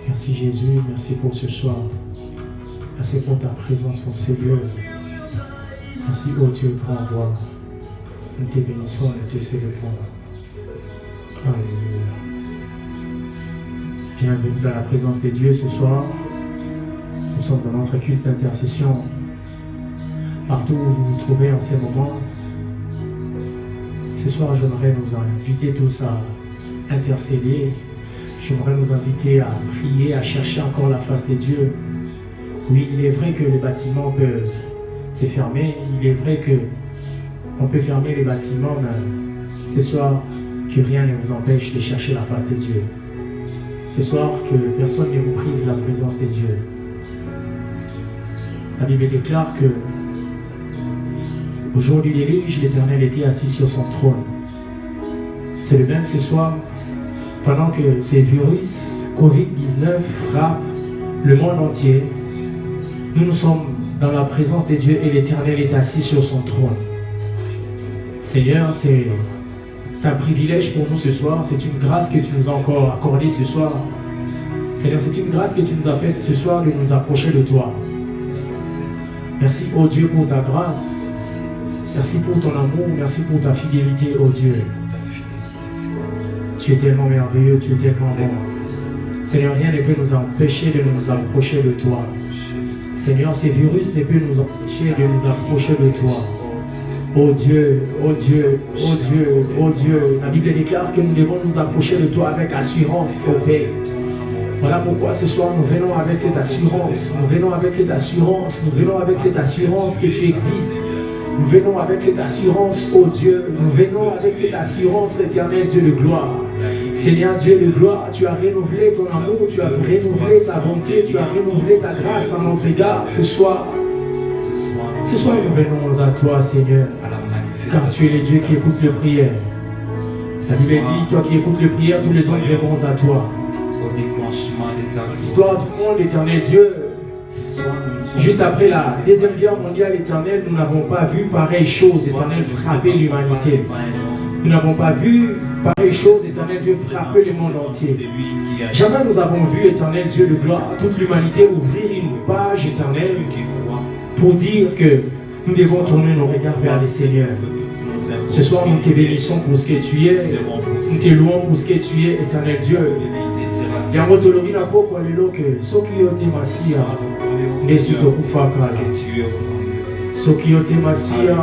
Merci Jésus, merci pour ce soir. Merci pour ta présence en ces lieux. Merci, oh Dieu, pour avoir. Nous te bénissons, nous te célébrons. Alléluia. Bienvenue dans la présence de Dieu ce soir. Nous sommes dans notre culte d'intercession. Partout où vous vous trouvez en ces moments, ce soir, j'aimerais nous inviter tous à intercéder. J'aimerais nous inviter à prier, à chercher encore la face de Dieu. Oui, il est vrai que les bâtiments peuvent se fermer. Il est vrai qu'on peut fermer les bâtiments, mais ce soir, que rien ne vous empêche de chercher la face de Dieu. Ce soir, que personne ne vous prive de la présence de Dieu. La Bible déclare que au jour du déluge, l'Éternel était assis sur son trône. C'est le même ce soir. Pendant que ces virus Covid-19 frappent le monde entier, nous sommes dans la présence de Dieu et l'Éternel est assis sur son trône. Seigneur, c'est un privilège pour nous ce soir, c'est une grâce que tu nous as encore accordée ce soir. Seigneur, c'est une grâce que tu nous as faite ce soir de nous approcher de toi. Merci, oh Dieu, pour ta grâce. Merci pour ton amour, merci pour ta fidélité, oh Dieu. Tu es tellement merveilleux, tu es tellement bon. Seigneur, rien ne peut nous empêcher de nous approcher de toi. Seigneur, ces virus ne peuvent nous empêcher de nous approcher de toi. Oh Dieu, oh Dieu, oh Dieu, oh Dieu. La Bible déclare que nous devons nous approcher de toi avec assurance, oh Père. Voilà pourquoi ce soir nous venons avec cette assurance. Nous venons avec cette assurance. Nous venons avec cette assurance que tu existes. Nous venons avec cette assurance, oh Dieu. Nous venons avec cette assurance, éternel Dieu de gloire. Seigneur Dieu de gloire, tu as renouvelé ton amour, tu as renouvelé ta bonté, tu as renouvelé ta grâce à notre égard ce soir. Ce soir, nous venons à toi, Seigneur, car tu es le Dieu qui écoute les prières. La Bible dit, toi qui écoutes les prières, tous les hommes viendront à toi. L'histoire du monde, éternel Dieu, juste après la Deuxième Guerre mondiale, éternel, nous n'avons pas vu pareille chose, éternel, frapper l'humanité. Nous n'avons pas vu pareille chose, éternel Dieu, frapper le monde entier. Jamais nous avons vu, éternel Dieu de gloire, toute l'humanité ouvrir une page, éternelle, pour dire que nous devons tourner nos regards vers le Seigneur. Ce soir, nous te bénissons pour ce que tu es. Nous te louons pour ce que tu es, éternel Dieu. Yango tolobi na poko lelo ke soki yote masia ndesi tokufa kala. Soki yote masia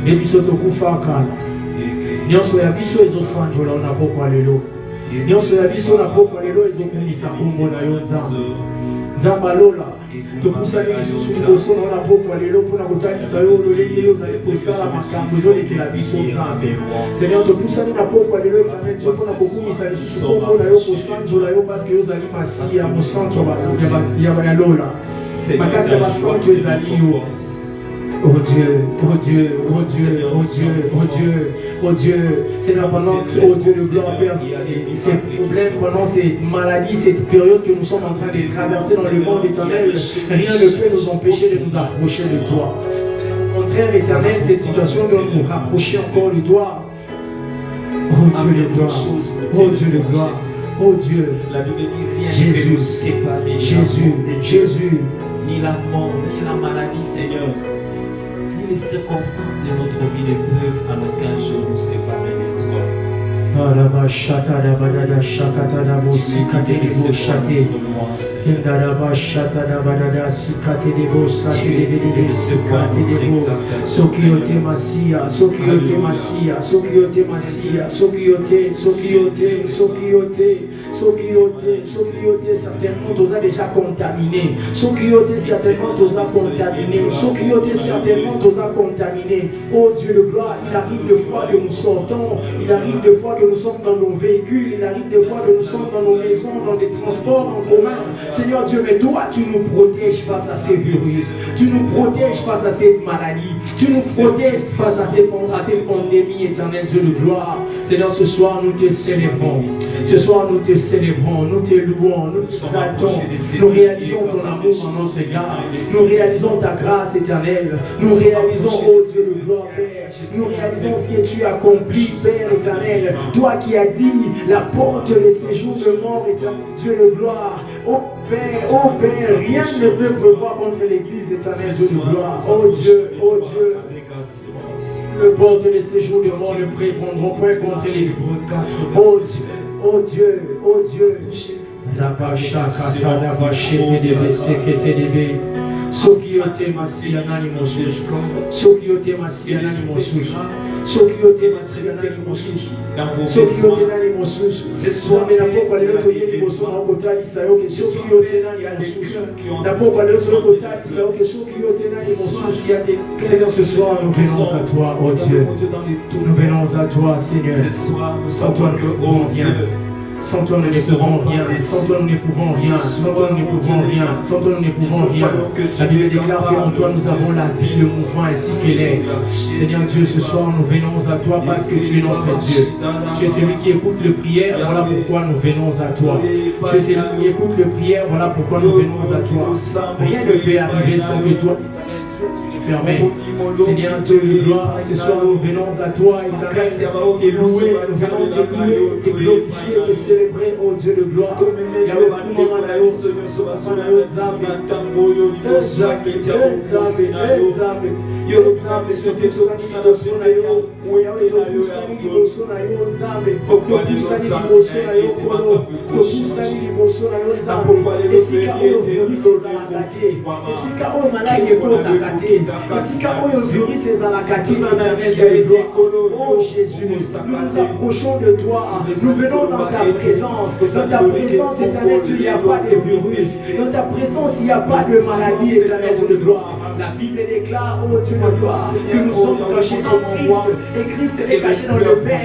ndebiso tokufa kala. Nyonso ya biso ezosanjola na poko lelo. Nyonso ya biso na poko lelo ezokumisa kombo na yo Nzambe. Nzambe alola topusani lisusu liboso na poko lelo mpona kotalisa yo lolenge yo ozali kosala makambo ezolekela biso Nzambe. Seigneur, topusani na poko lelo éternel Dieu mpona kokumisa lisusu kombo na yo kosanzola yo parceke yo ozali masiya mosantu ya lola. Makasi ya basantu ezali yo. Oh Dieu, oh Dieu, oh Dieu, oh Dieu, oh Dieu, oh Dieu. Seigneur, pendant que, oh Dieu, le gloire Père, ces problèmes, pendant cette maladie, cette période que nous sommes en train de traverser dans le monde éternel, rien ne peut nous empêcher de nous approcher de toi. Au contraire, éternel, cette situation doit nous rapprocher encore de toi. Oh Dieu de gloire, oh Dieu de gloire, oh Dieu. La Bible dit rien Jésus, ne peut nous séparer. Jésus, Jésus. Ni la mort, ni la maladie, Seigneur. les circonstances de notre vie ne peuvent en aucun jour nous séparer de toi. Sokiote Masia, Sokiote Masia, Sokiote Masia, Sokiote, Sokiote, Sokiote, Sokiote, Sokiote, certainement tu as déjà contaminé. Sokiote, certainement tu as contaminé. Sokiote, certainement tu as contaminé. Oh Dieu de gloire, il arrive des fois que nous sortons, il arrive des fois que nous sommes dans nos véhicules, il arrive des fois que nous sommes dans nos maisons, dans des transports en commun. Seigneur Dieu, mais toi, tu nous protèges face à ces virus, tu nous protèges face à cette maladie, tu nous protèges face à cette pandémie, éternelle Dieu de gloire. Seigneur, ce soir, nous te célébrons. Ce soir, nous te célébrons, nous te louons, nous t'exaltons. Nous réalisons ton amour en notre égard. Nous réalisons ta grâce éternelle. Nous réalisons, oh Dieu de gloire, Père. Nous réalisons ce que tu as accompli, Père éternel. Toi qui as dit, la porte des séjours de mort, éternel Dieu de gloire. Oh Père, rien ne peut prévoir contre l'église éternelle Dieu de gloire. Oh Dieu, le porte des séjours de mort ne prévaudront point contre l'église. Oh Dieu, oh Dieu, oh Dieu. Sokiote Masia nani mosusu, Sokiote Masia nani mosusu, Sokiote Masia nani mosusu, Sokiote nani mosusu. Sombe na pokwa leo toyeli boso na okotali sayoke Sokiote nani mosusu. Na pokwa leo okotali sayoke Sokiote nani mosusu. Seigneur, ce soir nous venons à toi, oh Dieu. Nous venons à toi, Seigneur. Sans toi nous ne pouvons rien. Sans toi nous ne pouvons rien, sans toi nous ne pouvons rien, sans toi nous ne pouvons rien, sans toi nous ne pouvons rien. La Bible déclare qu'en toi nous avons la vie, le mouvement ainsi que l'être. Seigneur Dieu, ce soir nous venons à toi parce que tu es notre Dieu. Tu es celui qui écoute le prière, voilà pourquoi nous venons à toi. Tu es celui qui écoute le prière, voilà pourquoi nous venons à toi. Rien ne peut arriver sans que toi, permet. Seigneur Dieu de gloire, ce soir nous venons à toi, éternel, te louer, nous venons te louer, te glorifier, te célébrer, oh Dieu de gloire. Oh Jésus, nous nous approchons de toi, nous venons dans ta présence. Dans ta présence éternelle, il n'y a pas de virus. Dans ta présence, il n'y a pas de maladie éternelle de gloire. La Bible déclare, oh Dieu de gloire, que nous sommes cachés en Christ et Christ est caché dans le Père.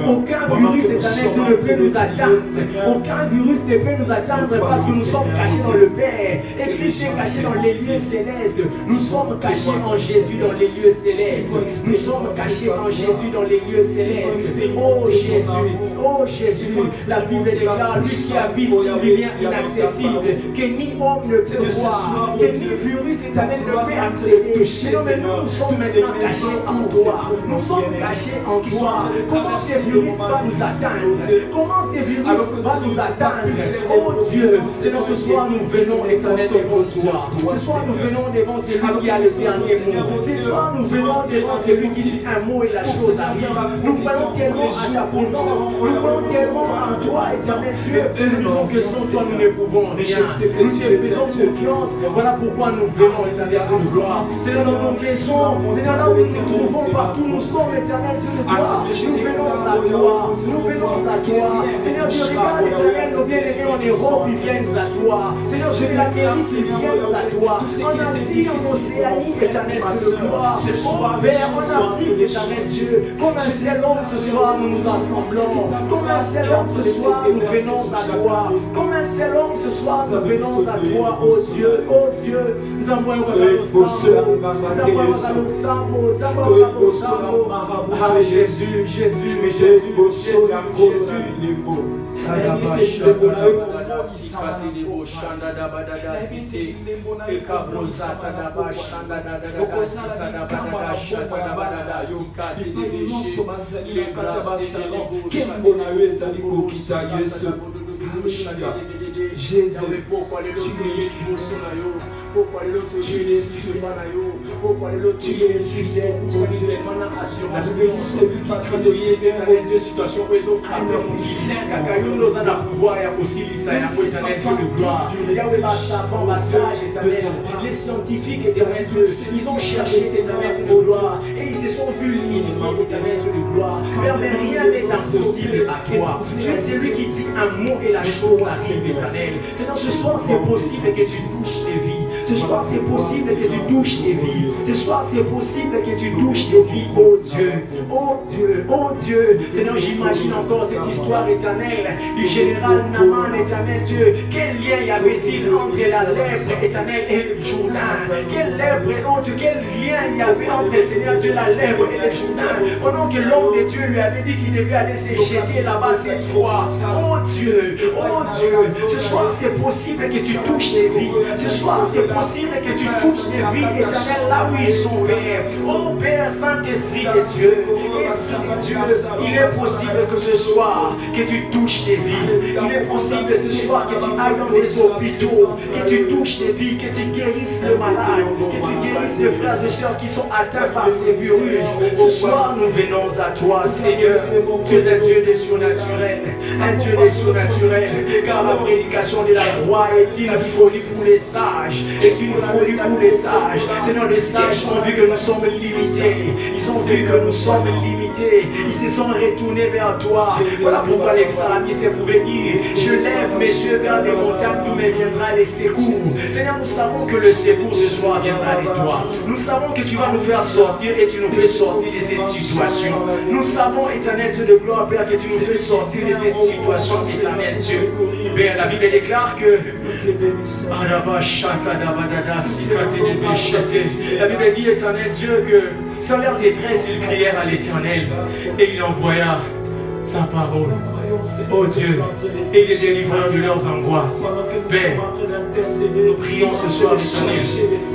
Aucun virus éternel ne peut nous atteindre. Aucun virus ne peut nous atteindre parce que nous sommes cachés dans le Père. Et Christ est caché dans les lieux célestes. Nous sommes cachés en Jésus dans les lieux célestes. Nous sommes cachés en Jésus dans les lieux célestes. Oh Jésus, la Bible déclare, lui qui habite une lumière inaccessible, que ni homme ne peut voir, que ni virus éternel ne peut accéder. Mais nous sommes maintenant cachés en toi. Nous sommes cachés en toi. Comment ces virus vont nous atteindre? Comment ces virus vont nous atteindre? Oh Dieu, Seigneur, ce soir nous venons éternel devant toi. Ce soir nous venons devant celui qui a le dernier mot. Ce soir nous venons devant celui qui dit un mot et la chose arrive. Nous voyons tellement à ta présence, nous voyons tellement en toi, éternel Dieu. Nous disons que sans toi nous ne pouvons rien. Nous te faisons confiance. Voilà pourquoi nous venons, éternel de gloire. C'est dans nos maisons, c'est dans là où nous nous trouvons partout. Nous sommes, éternel Dieu de gloire. Nous venons à toi. Nous venons à toi. Seigneur Dieu, regarde, éternel, nos bien-aimés en Europe, ils viennent à toi. Seigneur Dieu, l'Amérique, ils viennent à toi. En Asie, en Océanie, éternel Dieu de gloire. Oh Père, en Afrique, éternel Dieu. Comme un seul homme ce soir, nous nous rassemblons. Comme un seul homme ce soir, nous venons à toi. Comme un seul homme ce soir, nous venons à toi, oh Dieu, oh Dieu. Nous envoyons ah Jésus, Jésus, mais Jésus, Jésus, Jésus, pourquoi les lots tu es fidèle, tu es fidèle, la Bible dit celui qui craint le Seigneur, mon Dieu, situation réseau frappé, mon Dieu, Kakayou nous en a pouvoir, il y a aussi l'Israël, éternel Dieu de gloire, Yahweh va savant, va sage, éternel, les scientifiques, éternel Dieu, ils ont cherché cet éternel Dieu de gloire, et ils se sont vus limités, éternel Dieu de gloire, mais rien n'est impossible à toi, tu es celui qui dit un mot et la chose arrive, éternel, c'est dans ce soir c'est possible que tu touches les vies. Ce soir, c'est possible que tu touches les vies. Ce soir, c'est possible que tu touches les vies. Oh Dieu, oh Dieu, oh Dieu. Seigneur, j'imagine encore cette histoire éternelle du général Naman, éternel Dieu. Quel lien y avait-il entre la lèpre éternelle et le Jourdain? Quel lèpre, oh Dieu, quel lien y avait entre le Seigneur Dieu, la lèpre et le Jourdain? Pendant que l'homme de Dieu lui avait dit qu'il devait aller se jeter là-bas cette fois. Oh Dieu, ce soir, c'est possible que tu touches les vies. Ce soir, c'est possible que tu touches les vies éternelles là où ils sont, Père. Oh Père, Saint-Esprit de Dieu, Esprit de Dieu, il est possible que ce soir, que tu touches les vies. Il est possible ce soir que tu ailles dans les hôpitaux, que tu touches les vies, que tu guérisses les malades, que tu guérisses les frères et sœurs qui sont atteints par ces virus. Ce soir, nous venons à toi, Seigneur. Tu es un Dieu des surnaturels, un Dieu des surnaturels, car la prédication de la croix est une folie pour les sages. Est une folie pour les sages. Seigneur, les sages ont vu que nous sommes limités. Ils ont vu que nous sommes limités. Ils se sont retournés vers toi. Voilà pourquoi les psalmistes pouvaient dire: je lève mes yeux vers les montagnes, d'où me viendra les secours. Seigneur, nous savons que le secours ce soir viendra de toi. Nous savons que tu vas nous faire sortir et tu nous fais sortir de cette situation. Nous savons, éternel Dieu de gloire, Père, que tu nous fais sortir de cette situation, éternel Dieu. Père, la Bible déclare que la Bible dit, éternel Dieu, que dans leur détresse, ils crièrent à l'Éternel et il envoya sa parole. Oh Dieu, et les délivreurs de leurs angoisses. Père, nous prions ce soir, éternel,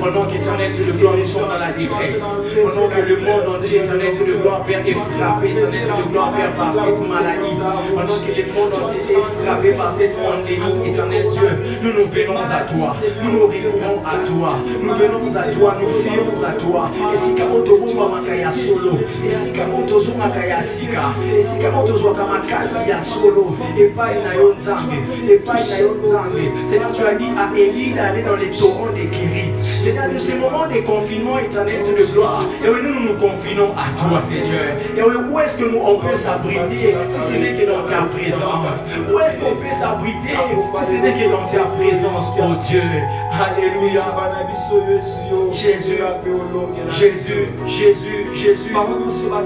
pendant qu'éternel Dieu de gloire, nous sommes dans la détresse, pendant que le monde entier, éternel Dieu de gloire, Père, est frappé, éternel Dieu de gloire, Père, par cette maladie, pendant que le monde entier est frappé par cette pandémie, éternel Dieu, nous venons à toi, nous nous récourons à toi, nous venons à toi, nous fions à toi. Et si Kamotobo Makaya solo, et si Kamotozo Makaya sika, et si Kamotozo Kamakasi ya solo, et pas na yonzambe, et pas na yonzambe. Seigneur, tu as dit à Élie d'aller dans les torrents des Kérites. Seigneur, de ces moments de confinement éternel de gloire, et oui, nous nous confinons à toi, Seigneur. Et oui, où est-ce que nous on peut s'abriter si ce n'est que dans ta présence? Où est-ce qu'on peut s'abriter si ce n'est que dans ta présence, oh Dieu? Alléluia. Jésus, Jésus, Jésus, Jésus.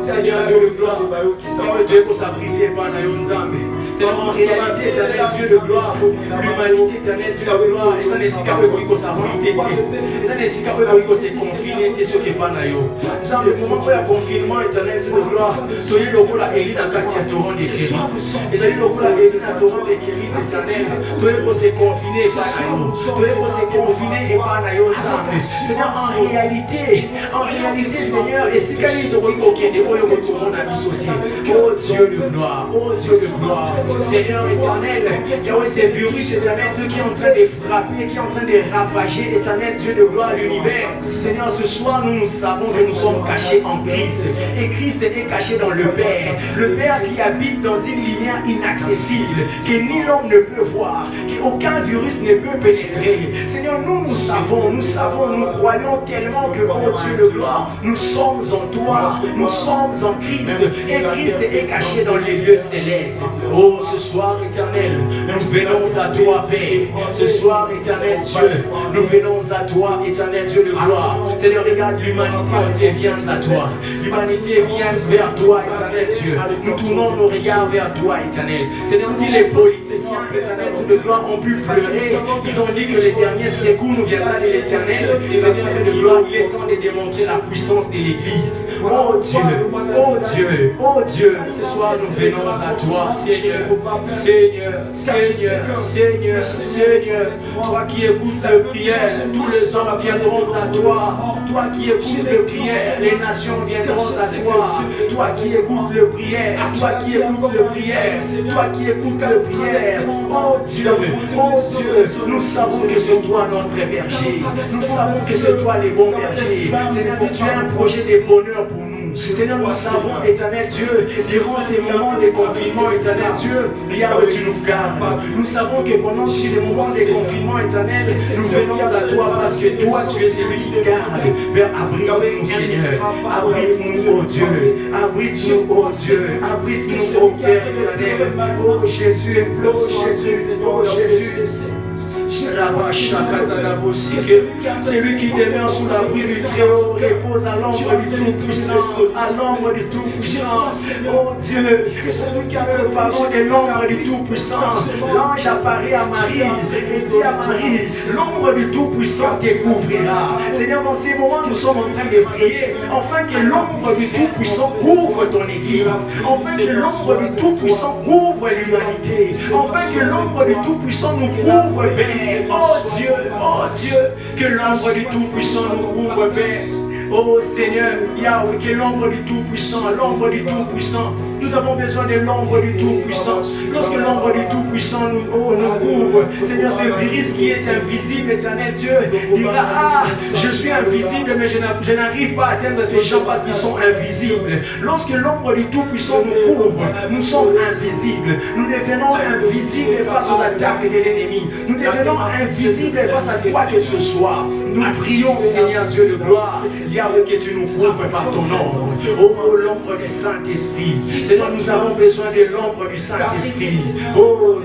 Seigneur Dieu de gloire, Seigneur Dieu pour s'abriter par Nayonzambe. Seigneur, en réalité, éternel Dieu de gloire, l'humanité, éternel Dieu de gloire, et ça n'est pas que s'abriter, et ça n'est pas que se confiner, ce qui n'est pas Nayo. Dans le moment où il y a confinement, éternel Dieu de gloire, soyez le rôle à Élie dans le torrent des Kérites. Et soyez le rôle à Élie dans le torrent des Kérites, éternel. Soyez pour se confiner, pas Nayo. Soyez pour se confiner et pas Nayo. Seigneur, en réalité, Seigneur, et si quelqu'un te regarde, ok, des mots, tout le monde a mis sauté. Oh Dieu de gloire, oh Dieu de gloire. Seigneur éternel, Yahweh, ces virus, éternel Dieu, qui est en train de frapper, qui est en train de ravager, éternel Dieu de gloire, l'univers. Seigneur, ce soir, nous savons que nous sommes cachés en Christ. Et Christ est caché dans le Père. Le Père qui habite dans une lumière inaccessible, que ni l'homme ne peut voir, qu'aucun virus ne peut pénétrer. Seigneur, nous savons, nous croyons tellement que, oh Dieu de gloire, nous sommes en toi, nous sommes en Christ. Et Christ est caché dans les lieux célestes. Oh, ce soir éternel, nous venons à toi, Père. Ce soir éternel Dieu, nous venons à toi, éternel Dieu de gloire. Seigneur, regarde, l'humanité entière vient à toi. L'humanité vient vers toi, éternel Dieu. Nous tournons nos regards vers toi, éternel. Seigneur, si les politiciens, éternel Dieu de gloire, ont pu pleurer, ils ont dit que les derniers secours nous viendront de l'éternel. Seigneur Dieu de gloire, il est temps de démontrer la puissance de l'Église. Oh Dieu, oh Dieu, oh Dieu, ce soir nous venons à toi, Seigneur, Seigneur, Seigneur, Seigneur, Seigneur, toi qui écoutes les prières, tous les hommes viendront à toi, toi qui écoutes les prières, les nations viendront à toi, toi qui écoutes les prières, toi qui écoutes les prières, toi qui écoutes les prières, oh Dieu, nous savons que c'est toi notre berger, nous savons que c'est toi les bons bergers, Seigneur, tu as un projet de bonheur pour nous. Seigneur, nous savons, éternel Dieu, durant ces moments de confinement, éternel Dieu, Yahweh, tu nous gardes. Nous savons que pendant ces moments de confinement, éternel, nous venons à toi parce que toi, tu es celui qui garde. Père, abrite-nous, Seigneur. Abrite-nous, oh Dieu. Abrite-nous, oh Dieu. Abrite-nous, oh Père éternel. Oh Jésus, oh Jésus, oh Jésus. Celui qui demeure sous l'abri du Très-Haut repose à l'ombre du Tout-Puissant, à l'ombre du Tout-Puissant. Oh Dieu, que celui qui a le pardon de l'ombre du Tout-Puissant, l'ange apparaît à Marie et dit à Marie, l'ombre du Tout-Puissant te couvrira. Seigneur, dans ces moments, nous sommes en train de prier, afin que l'ombre du Tout-Puissant couvre ton Église, afin que l'ombre du Tout-Puissant couvre l'humanité, afin que l'ombre du Tout-Puissant nous couvre, Père. Oh Dieu, que l'ombre du Tout-Puissant nous couvre, Père. Oh Seigneur, Yahweh, que l'ombre du Tout-Puissant, l'ombre du Tout-Puissant, nous avons besoin de l'ombre du Tout-Puissant. Lorsque l'ombre du Tout-Puissant nous couvre, Seigneur, ce virus qui est invisible, éternel Dieu, dira, ah, je suis invisible, mais je n'arrive pas à atteindre ces gens parce qu'ils sont invisibles. Lorsque l'ombre du Tout-Puissant nous couvre, nous sommes invisibles. Nous devenons invisibles face aux attaques de l'ennemi. Nous devenons invisibles face à quoi que ce soit. Nous prions, Seigneur Dieu de gloire, Yahweh, que tu nous couvres par ton ombre. Oh, l'ombre du Saint-Esprit. Seigneur, nous avons besoin de l'ombre du Saint-Esprit. Oh,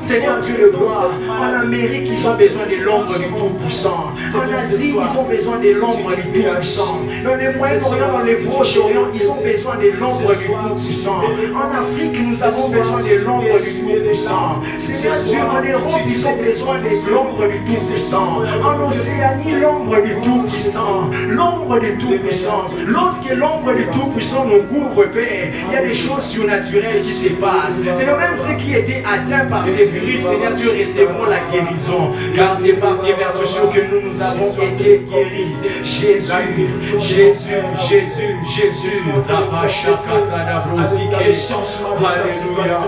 Seigneur Dieu de gloire, en Amérique, ils ont besoin de l'ombre du Tout-Puissant. En Asie, ils ont besoin de l'ombre du Tout-Puissant. Dans le Moyen-Orient, dans le Proche-Orient, ils ont besoin de l'ombre du Tout-Puissant. En Afrique, nous avons besoin de l'ombre du Tout-Puissant. Seigneur Dieu, en Europe, ils ont besoin de l'ombre du Tout-Puissant. En Océanie, l'ombre du Tout-Puissant. L'ombre du Tout-Puissant. Lorsque l'ombre du Tout-Puissant nous couvre, Père, il y a des choses surnaturelles qui se passent. C'est même ceux qui étaient atteints par ces virus, Seigneur Dieu, recevront la guérison. Car c'est par tes vertus que nous avons été guéris. Jésus, Jésus, Jésus, Jésus. Alléluia.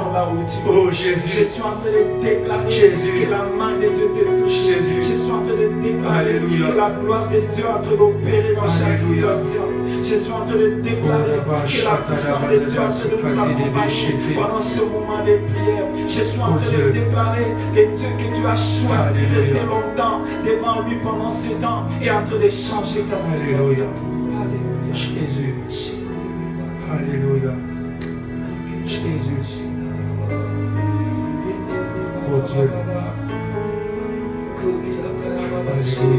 Oh Jésus. Je suis en train de déclarer que la main de Dieu te touche. Jésus. Je suis en train de déclarer que la gloire de Dieu est en train d'opérer dans chaque situation. Je suis en train de déclarer que la puissance de Dieu est en train de nous accompagner pendant ce moment de prière. Je suis en train de déclarer le Dieu que tu as choisi de rester longtemps devant lui pendant ce temps est en train de changer ta situation. Alléluia. Jésus. Alléluia. Jésus. Oh Dieu. Jésus.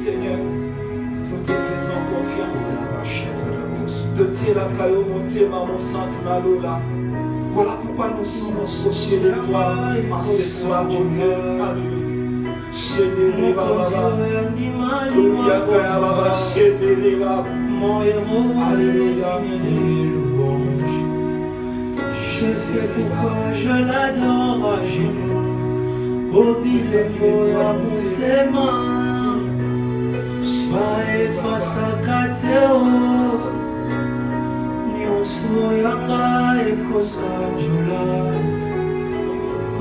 Seigneur, nous te faisons confiance. Voilà pourquoi nous sommes approchés de toi en ce soir, mon Dieu. Je sais pourquoi je l'adore à genoux, au bisou et à mon témoin. Sois face à Kateo, Nyonso Yanga et Kosanjola.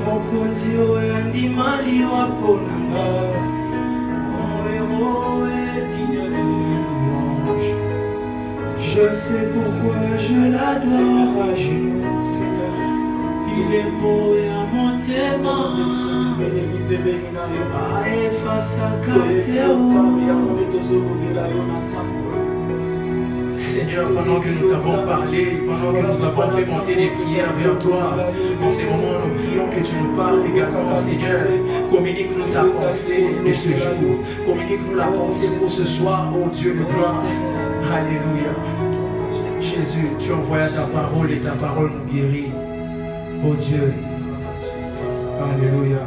Mon condio et Andimali Waponanga, mon héros est digne de louange. Je sais pourquoi je l'adore à genoux. Il est beau et à mon témoin. Et face à Kateo. Seigneur, pendant que nous t'avons parlé, pendant que nous avons fait monter des prières vers toi, en ces moments, nous prions que tu nous parles également, Seigneur. Communique-nous ta pensée de ce jour. Communique-nous la pensée pour ce soir, ô Dieu de gloire. Alléluia. Jésus, tu envoies ta parole et ta parole nous guérit. Ô Dieu. Alléluia.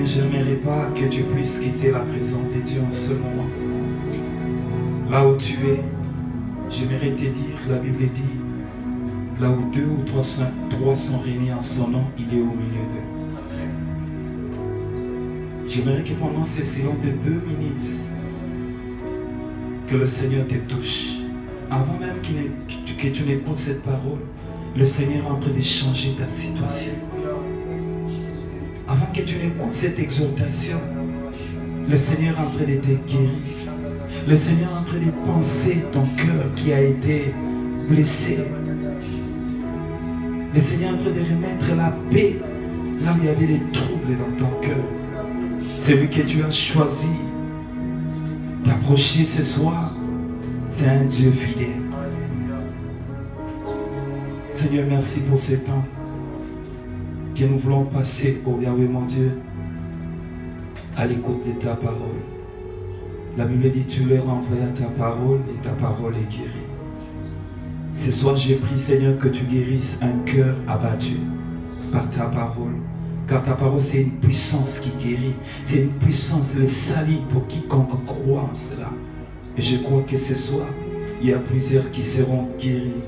j'aimerais pas que tu puisses quitter la présence de Dieu en ce moment. Là où tu es, j'aimerais te dire, la Bible dit, là où 2 ou 3 sont réunis en son nom, il est au milieu d'eux. J'aimerais que pendant ces silences de 2 minutes, que le Seigneur te touche. Avant même que tu n'écoutes cette parole, le Seigneur est en train de changer ta situation. Avant que tu n'écoutes cette exhortation, le Seigneur est en train de te guérir. Le Seigneur est en train de penser ton cœur qui a été blessé. Le Seigneur est en train de remettre la paix là où il y avait les troubles dans ton cœur. Celui que tu as choisi d'approcher ce soir, c'est un Dieu fidèle. Seigneur, merci pour ce temps que nous voulons passer, oh Yahweh mon Dieu, à l'écoute de ta parole. La Bible dit, tu leur envoies ta parole et ta parole est guérie. Ce soir, j'ai prié, Seigneur, que tu guérisses un cœur abattu par ta parole. Car ta parole, c'est une puissance qui guérit. C'est une puissance, le salut pour quiconque croit en cela. Et je crois que ce soir, il y a plusieurs qui seront guéris.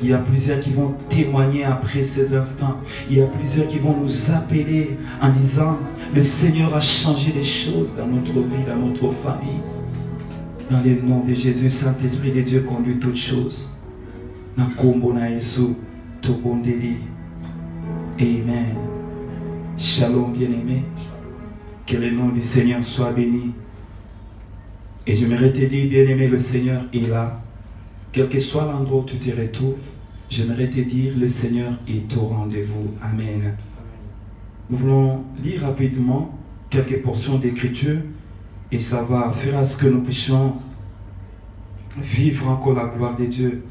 Il y a plusieurs qui vont témoigner après ces instants. Il y a plusieurs qui vont nous appeler en disant, le Seigneur a changé les choses dans notre vie, dans notre famille. Dans le nom de Jésus, Saint-Esprit de Dieu conduit toutes choses. Amen. Shalom, bien-aimé. Que le nom du Seigneur soit béni. Et j'aimerais te dire, bien-aimé, le Seigneur est là. Quel que soit l'endroit où tu te retrouves, j'aimerais te dire, le Seigneur est au rendez-vous. Amen. Nous voulons lire rapidement quelques portions d'écriture et ça va faire à ce que nous puissions vivre encore la gloire de Dieu.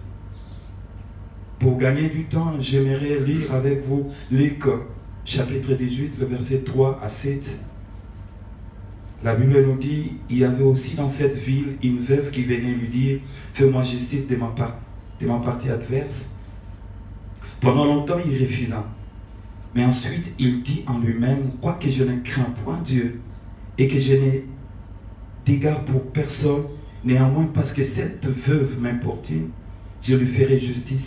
Pour gagner du temps, j'aimerais lire avec vous Luc chapitre 18, le verset 3 à 7. La Bible nous dit, il y avait aussi dans cette ville une veuve qui venait lui dire, fais-moi justice de ma partie adverse. Pendant longtemps, il refusa. Mais ensuite, il dit en lui-même, quoique je ne crains point Dieu et que je n'ai d'égard pour personne, néanmoins parce que cette veuve m'importune, je lui ferai justice